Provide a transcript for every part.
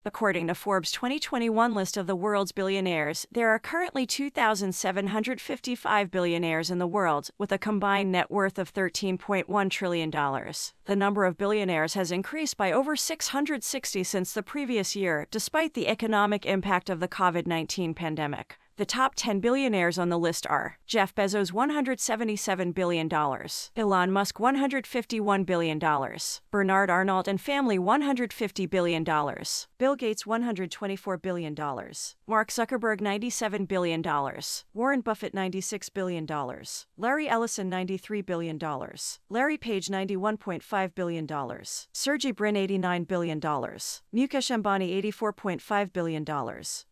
According to Forbes' 2021 list of the world's billionaires, there are currently 2,755 billionaires in the world, with a combined net worth of $13.1 trillion. The number of billionaires has increased by over 660 since the previous year, despite the economic impact of the COVID-19 pandemic. The top 10 billionaires on the list are Jeff Bezos $177 billion, Elon Musk $151 billion, Bernard Arnault and family $150 billion, Bill Gates $124 billion, Mark Zuckerberg $97 billion, Warren Buffett $96 billion, Larry Ellison $93 billion, Larry Page $91.5 billion, Sergey Brin $89 billion, Mukesh Ambani $84.5 billion.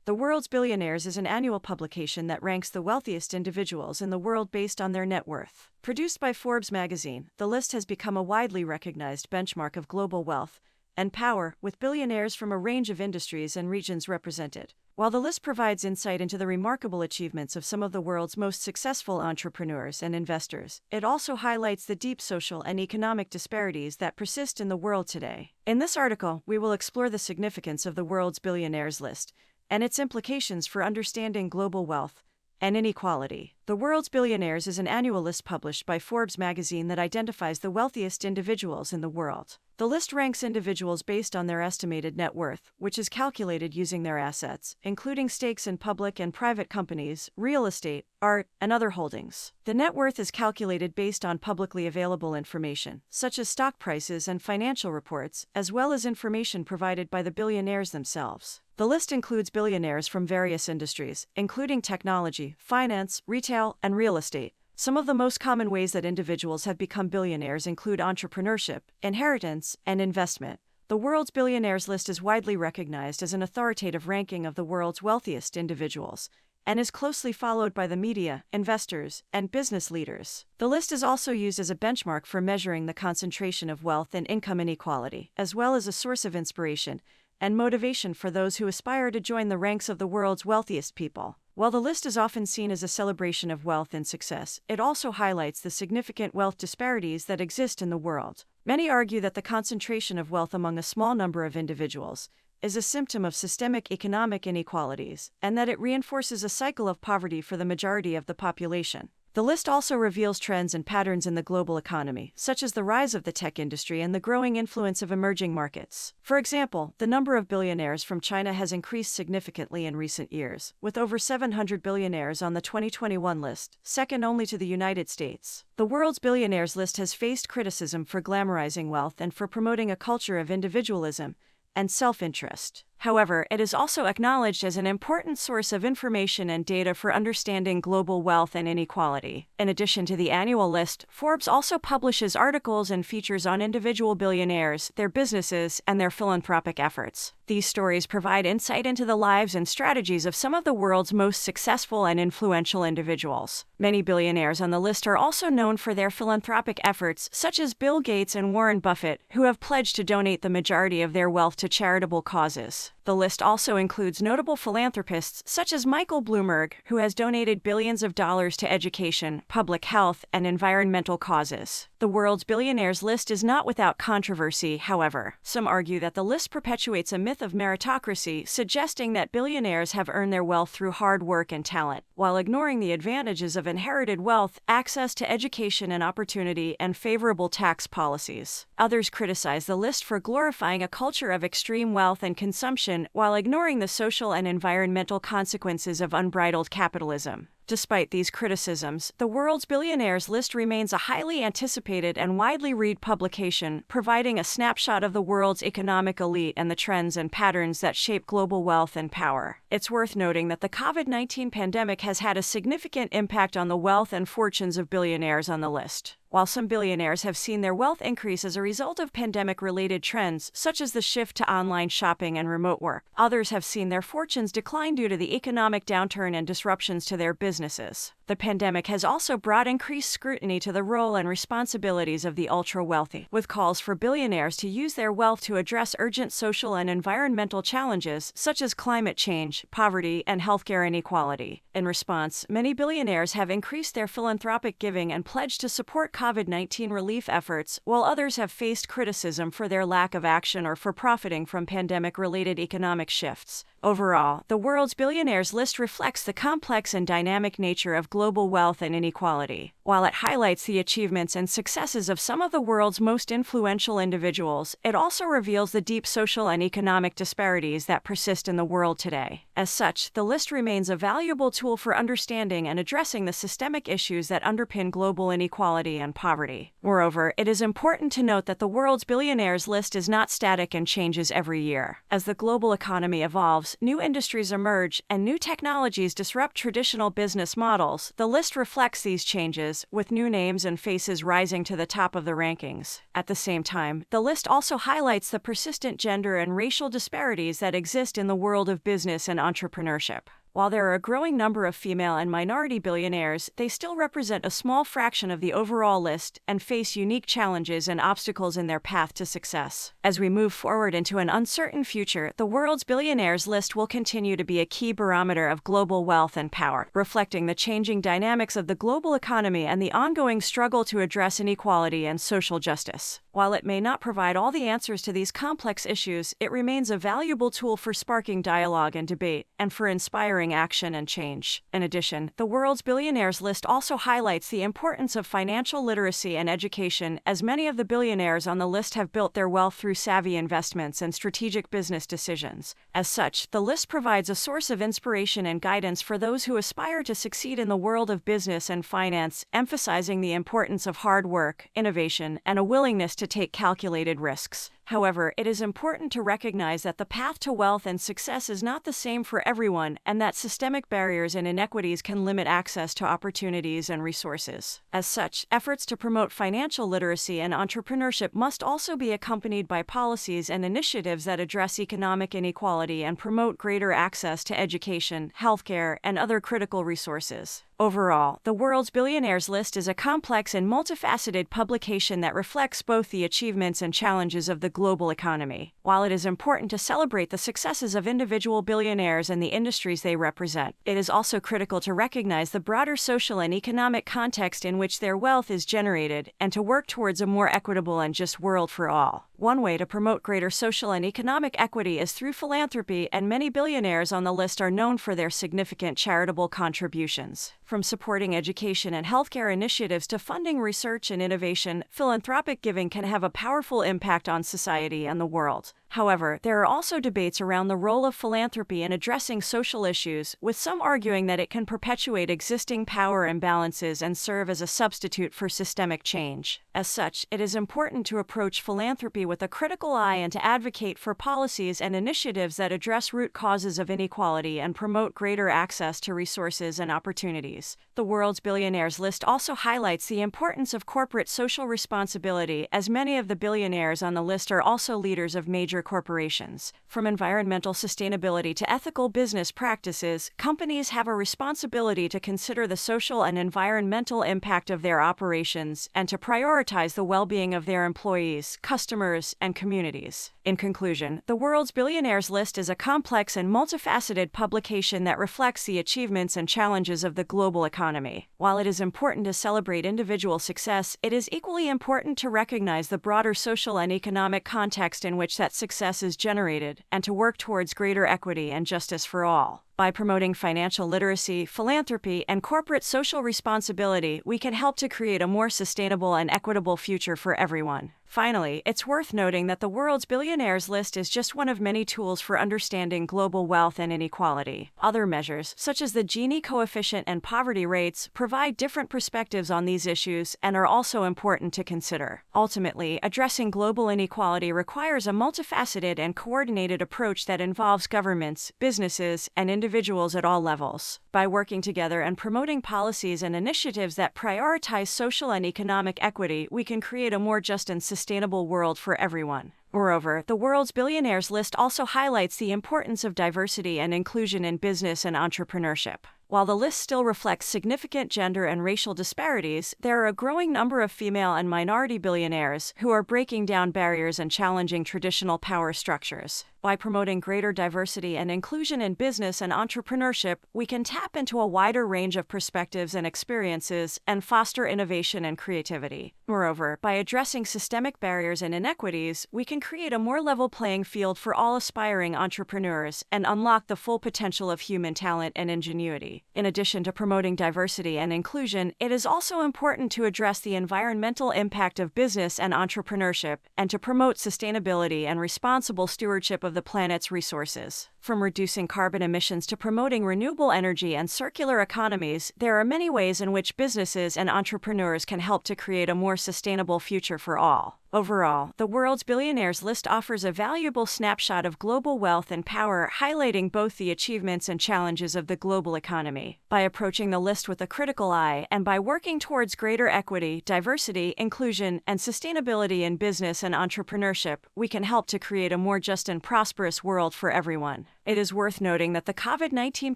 The World's Billionaires is an annual publication that ranks the wealthiest individuals in the world based on their net worth. Produced by Forbes magazine, the list has become a widely recognized benchmark of global wealth and power, with billionaires from a range of industries and regions represented. While the list provides insight into the remarkable achievements of some of the world's most successful entrepreneurs and investors, it also highlights the deep social and economic disparities that persist in the world today. In this article, we will explore the significance of the World's Billionaires list and its implications for understanding global wealth and inequality. The World's Billionaires is an annual list published by Forbes magazine that identifies the wealthiest individuals in the world. The list ranks individuals based on their estimated net worth, which is calculated using their assets, including stakes in public and private companies, real estate, art, and other holdings. The net worth is calculated based on publicly available information, such as stock prices and financial reports, as well as information provided by the billionaires themselves. The list includes billionaires from various industries, including technology, finance, retail, and real estate. Some of the most common ways that individuals have become billionaires include entrepreneurship, inheritance, and investment. The World's Billionaires list is widely recognized as an authoritative ranking of the world's wealthiest individuals, and is closely followed by the media, investors, and business leaders. The list is also used as a benchmark for measuring the concentration of wealth and income inequality, as well as a source of inspiration and motivation for those who aspire to join the ranks of the world's wealthiest people. While the list is often seen as a celebration of wealth and success, it also highlights the significant wealth disparities that exist in the world. Many argue that the concentration of wealth among a small number of individuals is a symptom of systemic economic inequalities, and that it reinforces a cycle of poverty for the majority of the population. The list also reveals trends and patterns in the global economy, such as the rise of the tech industry and the growing influence of emerging markets. For example, the number of billionaires from China has increased significantly in recent years, with over 700 billionaires on the 2021 list, second only to the United States. The World's Billionaires list has faced criticism for glamorizing wealth and for promoting a culture of individualism and self-interest. However, it is also acknowledged as an important source of information and data for understanding global wealth and inequality. In addition to the annual list, Forbes also publishes articles and features on individual billionaires, their businesses, and their philanthropic efforts. These stories provide insight into the lives and strategies of some of the world's most successful and influential individuals. Many billionaires on the list are also known for their philanthropic efforts, such as Bill Gates and Warren Buffett, who have pledged to donate the majority of their wealth to charitable causes. The list also includes notable philanthropists such as Michael Bloomberg, who has donated billions of dollars to education, public health, and environmental causes. The World's Billionaires list is not without controversy, however. Some argue that the list perpetuates a myth of meritocracy, suggesting that billionaires have earned their wealth through hard work and talent, while ignoring the advantages of inherited wealth, access to education and opportunity, and favorable tax policies. Others criticize the list for glorifying a culture of extreme wealth and consumption, while ignoring the social and environmental consequences of unbridled capitalism. Despite these criticisms, the World's Billionaires list remains a highly anticipated and widely read publication, providing a snapshot of the world's economic elite and the trends and patterns that shape global wealth and power. It's worth noting that the COVID-19 pandemic has had a significant impact on the wealth and fortunes of billionaires on the list. While some billionaires have seen their wealth increase as a result of pandemic-related trends, such as the shift to online shopping and remote work, others have seen their fortunes decline due to the economic downturn and disruptions to their business businesses. The pandemic has also brought increased scrutiny to the role and responsibilities of the ultra-wealthy, with calls for billionaires to use their wealth to address urgent social and environmental challenges such as climate change, poverty, and healthcare inequality. In response, many billionaires have increased their philanthropic giving and pledged to support COVID-19 relief efforts, while others have faced criticism for their lack of action or for profiting from pandemic-related economic shifts. Overall, the world's billionaires list reflects the complex and dynamic nature of global wealth and inequality. While it highlights the achievements and successes of some of the world's most influential individuals, it also reveals the deep social and economic disparities that persist in the world today. As such, the list remains a valuable tool for understanding and addressing the systemic issues that underpin global inequality and poverty. Moreover, it is important to note that the world's billionaires list is not static and changes every year. As the global economy evolves, new industries emerge, and new technologies disrupt traditional business models, the list reflects these changes, with new names and faces rising to the top of the rankings. At the same time, the list also highlights the persistent gender and racial disparities that exist in the world of business and entrepreneurship. While there are a growing number of female and minority billionaires, they still represent a small fraction of the overall list and face unique challenges and obstacles in their path to success. As we move forward into an uncertain future, the world's billionaires list will continue to be a key barometer of global wealth and power, reflecting the changing dynamics of the global economy and the ongoing struggle to address inequality and social justice. While it may not provide all the answers to these complex issues, it remains a valuable tool for sparking dialogue and debate, and for inspiring action and change. In addition, the world's billionaires list also highlights the importance of financial literacy and education, as many of the billionaires on the list have built their wealth through savvy investments and strategic business decisions. As such, the list provides a source of inspiration and guidance for those who aspire to succeed in the world of business and finance, emphasizing the importance of hard work, innovation, and a willingness to take calculated risks. However, it is important to recognize that the path to wealth and success is not the same for everyone, and that systemic barriers and inequities can limit access to opportunities and resources. As such, efforts to promote financial literacy and entrepreneurship must also be accompanied by policies and initiatives that address economic inequality and promote greater access to education, healthcare, and other critical resources. Overall, the world's billionaires list is a complex and multifaceted publication that reflects both the achievements and challenges of the global economy. While it is important to celebrate the successes of individual billionaires and the industries they represent, it is also critical to recognize the broader social and economic context in which their wealth is generated, and to work towards a more equitable and just world for all. One way to promote greater social and economic equity is through philanthropy, and many billionaires on the list are known for their significant charitable contributions. From supporting education and healthcare initiatives to funding research and innovation, philanthropic giving can have a powerful impact on society and the world. However, there are also debates around the role of philanthropy in addressing social issues, with some arguing that it can perpetuate existing power imbalances and serve as a substitute for systemic change. As such, it is important to approach philanthropy with a critical eye and to advocate for policies and initiatives that address root causes of inequality and promote greater access to resources and opportunities. The world's billionaires list also highlights the importance of corporate social responsibility, as many of the billionaires on the list are also leaders of major corporations. From environmental sustainability to ethical business practices, companies have a responsibility to consider the social and environmental impact of their operations and to prioritize the well-being of their employees, customers, and communities. In conclusion, the world's billionaires list is a complex and multifaceted publication that reflects the achievements and challenges of the global economy. While it is important to celebrate individual success, it is equally important to recognize the broader social and economic context in which that success is generated, and to work towards greater equity and justice for all. By promoting financial literacy, philanthropy, and corporate social responsibility, we can help to create a more sustainable and equitable future for everyone. Finally, it's worth noting that the world's billionaires list is just one of many tools for understanding global wealth and inequality. Other measures, such as the Gini coefficient and poverty rates, provide different perspectives on these issues and are also important to consider. Ultimately, addressing global inequality requires a multifaceted and coordinated approach that involves governments, businesses, and individuals at all levels. By working together and promoting policies and initiatives that prioritize social and economic equity, we can create a more just and sustainable world for everyone. Moreover, the world's billionaires list also highlights the importance of diversity and inclusion in business and entrepreneurship. While the list still reflects significant gender and racial disparities, there are a growing number of female and minority billionaires who are breaking down barriers and challenging traditional power structures. By promoting greater diversity and inclusion in business and entrepreneurship, we can tap into a wider range of perspectives and experiences and foster innovation and creativity. Moreover, by addressing systemic barriers and inequities, we can create a more level playing field for all aspiring entrepreneurs and unlock the full potential of human talent and ingenuity. In addition to promoting diversity and inclusion, it is also important to address the environmental impact of business and entrepreneurship and to promote sustainability and responsible stewardship of the planet's resources. From reducing carbon emissions to promoting renewable energy and circular economies, there are many ways in which businesses and entrepreneurs can help to create a more sustainable future for all. Overall, the World's Billionaires list offers a valuable snapshot of global wealth and power, highlighting both the achievements and challenges of the global economy. By approaching the list with a critical eye and by working towards greater equity, diversity, inclusion, and sustainability in business and entrepreneurship, we can help to create a more just and prosperous world for everyone. It is worth noting that the COVID-19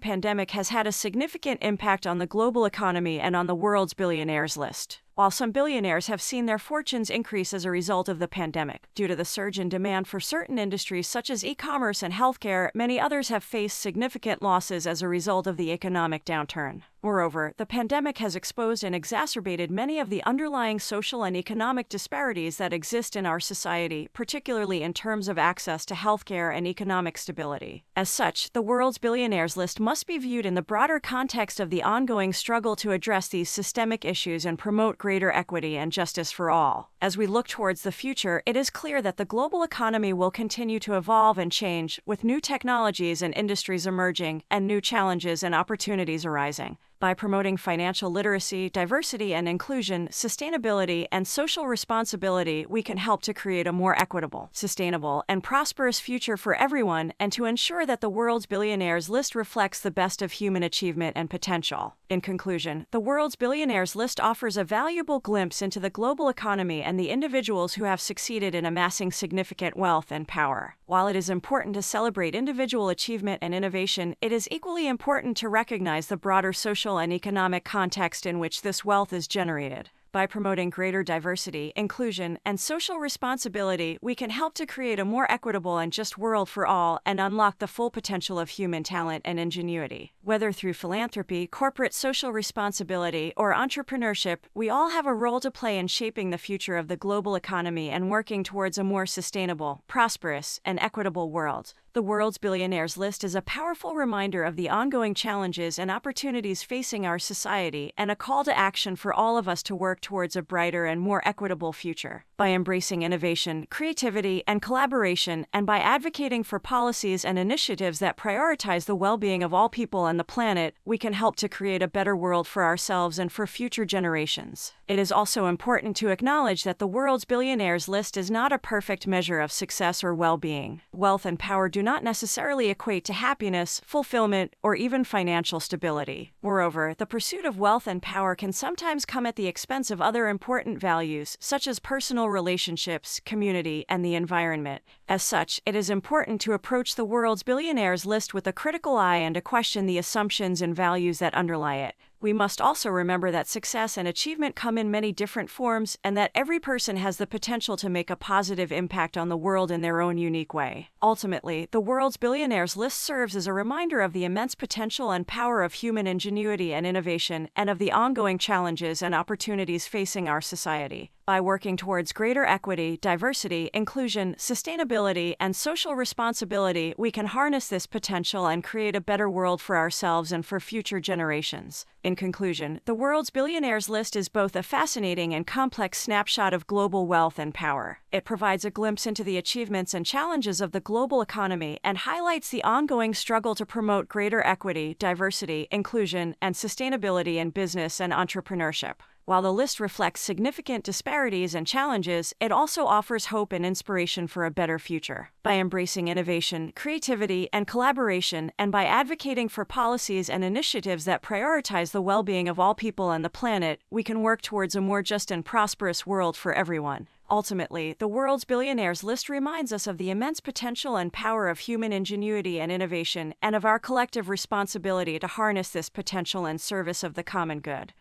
pandemic has had a significant impact on the global economy and on the World's Billionaires list. While some billionaires have seen their fortunes increase as a result of the pandemic, due to the surge in demand for certain industries such as e-commerce and healthcare, many others have faced significant losses as a result of the economic downturn. Moreover, the pandemic has exposed and exacerbated many of the underlying social and economic disparities that exist in our society, particularly in terms of access to healthcare and economic stability. As such, the World's Billionaires list must be viewed in the broader context of the ongoing struggle to address these systemic issues and promote greater equity and justice for all. As we look towards the future, it is clear that the global economy will continue to evolve and change, with new technologies and industries emerging and new challenges and opportunities arising. By promoting financial literacy, diversity and inclusion, sustainability, and social responsibility, we can help to create a more equitable, sustainable, and prosperous future for everyone and to ensure that the World's Billionaires list reflects the best of human achievement and potential. In conclusion, the World's Billionaires list offers a valuable glimpse into the global economy and the individuals who have succeeded in amassing significant wealth and power. While it is important to celebrate individual achievement and innovation, it is equally important to recognize the broader social and economic context in which this wealth is generated. By promoting greater diversity, inclusion, and social responsibility, we can help to create a more equitable and just world for all and unlock the full potential of human talent and ingenuity. Whether through philanthropy, corporate social responsibility, or entrepreneurship, we all have a role to play in shaping the future of the global economy and working towards a more sustainable, prosperous, and equitable world. The World's Billionaires list is a powerful reminder of the ongoing challenges and opportunities facing our society and a call to action for all of us to work towards a brighter and more equitable future. By embracing innovation, creativity, and collaboration, and by advocating for policies and initiatives that prioritize the well-being of all people on the planet, we can help to create a better world for ourselves and for future generations. It is also important to acknowledge that the World's Billionaires list is not a perfect measure of success or well-being. Wealth and power do not necessarily equate to happiness, fulfillment, or even financial stability. Moreover, the pursuit of wealth and power can sometimes come at the expense of other important values, such as personal relationships, community, and the environment. As such, it is important to approach the World's Billionaires list with a critical eye and to question the assumptions and values that underlie it. We must also remember that success and achievement come in many different forms and that every person has the potential to make a positive impact on the world in their own unique way. Ultimately, the World's Billionaires list serves as a reminder of the immense potential and power of human ingenuity and innovation and of the ongoing challenges and opportunities facing our society. By working towards greater equity, diversity, inclusion, sustainability, and social responsibility, we can harness this potential and create a better world for ourselves and for future generations. In conclusion, the World's Billionaires list is both a fascinating and complex snapshot of global wealth and power. It provides a glimpse into the achievements and challenges of the global economy and highlights the ongoing struggle to promote greater equity, diversity, inclusion, and sustainability in business and entrepreneurship. While the list reflects significant disparities and challenges, it also offers hope and inspiration for a better future. By embracing innovation, creativity, and collaboration, and by advocating for policies and initiatives that prioritize the well-being of all people on the planet, we can work towards a more just and prosperous world for everyone. Ultimately, the world's billionaires list reminds us of the immense potential and power of human ingenuity and innovation, and of our collective responsibility to harness this potential in service of the common good.